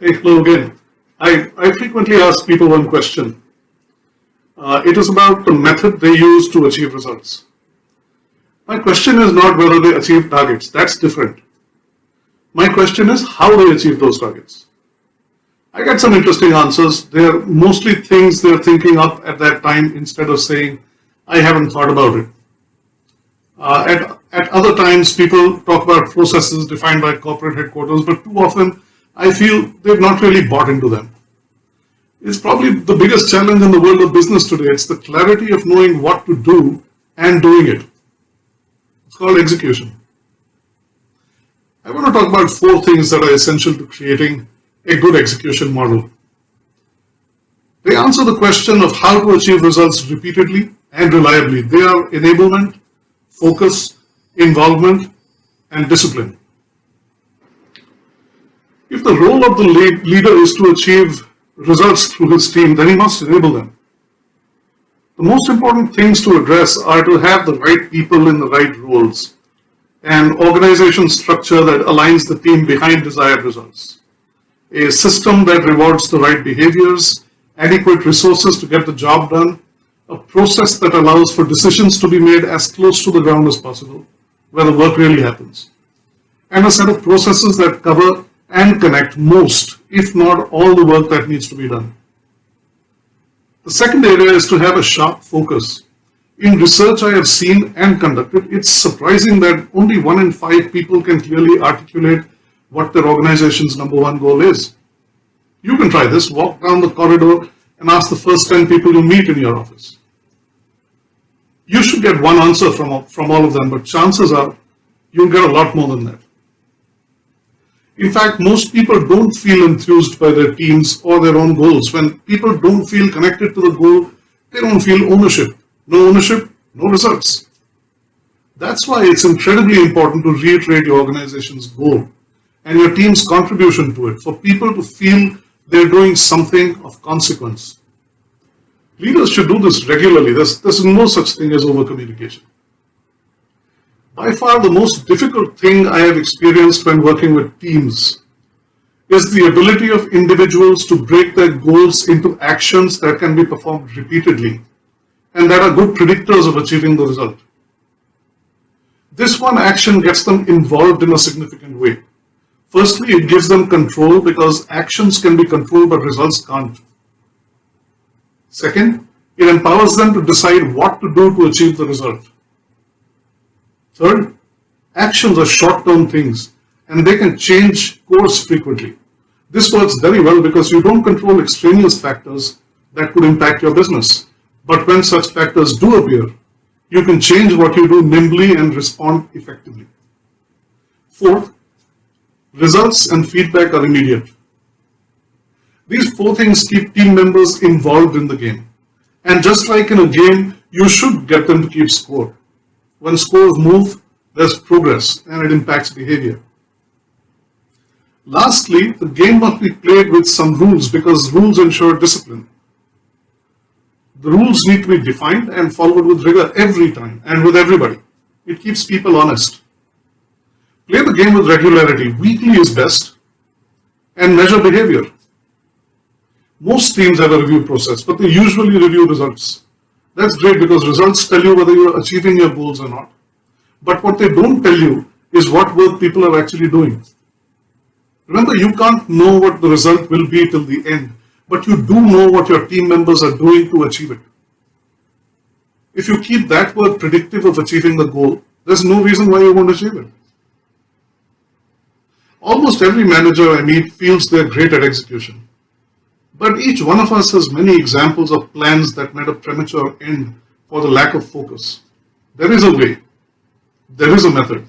Hey, hello again. I frequently ask people one question. It is about the method they use to achieve results. My question is not whether they achieve targets, that's different. My question is how they achieve those targets. I get some interesting answers. They're mostly things they're thinking up at that time instead of saying, I haven't thought about it. At other times, people talk about processes defined by corporate headquarters, but too often I feel they've not really bought into them. It's probably the biggest challenge in the world of business today. It's the clarity of knowing what to do and doing it. It's called execution. I want to talk about 4 things that are essential to creating a good execution model. They answer the question of how to achieve results repeatedly and reliably. They are enablement, focus, involvement, and discipline. If the role of the leader is to achieve results through his team, then he must enable them. The most important things to address are to have the right people in the right roles, an organization structure that aligns the team behind desired results, a system that rewards the right behaviors, adequate resources to get the job done, a process that allows for decisions to be made as close to the ground as possible, where the work really happens, and a set of processes that cover and connect most, if not all, the work that needs to be done. The second area is to have a sharp focus. In research I have seen and conducted, it's surprising that only 1 in 5 people can clearly articulate what their organization's number one goal is. You can try this. Walk down the corridor and ask the first 10 people you meet in your office. You should get one answer from all of them, but chances are you'll get a lot more than that. In fact, most people don't feel enthused by their teams or their own goals. When people don't feel connected to the goal, they don't feel ownership. No ownership, no results. That's why it's incredibly important to reiterate your organization's goal and your team's contribution to it for people to feel they're doing something of consequence. Leaders should do this regularly. There's no such thing as over-communication. By far, the most difficult thing I have experienced when working with teams is the ability of individuals to break their goals into actions that can be performed repeatedly and that are good predictors of achieving the result. This one action gets them involved in a significant way. Firstly, it gives them control because actions can be controlled but results can't. Second, it empowers them to decide what to do to achieve the result. Third, actions are short-term things and they can change course frequently. This works very well because you don't control extraneous factors that could impact your business. But when such factors do appear, you can change what you do nimbly and respond effectively. Fourth, results and feedback are immediate. These 4 things keep team members involved in the game. And just like in a game, you should get them to keep score. When scores move, there's progress and it impacts behavior. Lastly, the game must be played with some rules because rules ensure discipline. The rules need to be defined and followed with rigor every time and with everybody. It keeps people honest. Play the game with regularity. Weekly is best. And measure behavior. Most teams have a review process, but they usually review results. That's great because results tell you whether you're achieving your goals or not. But what they don't tell you is what work people are actually doing. Remember, you can't know what the result will be till the end, but you do know what your team members are doing to achieve it. If you keep that work predictive of achieving the goal, there's no reason why you won't achieve it. Almost every manager I meet feels they're great at execution. But each one of us has many examples of plans that met a premature end for the lack of focus. There is a way. There is a method.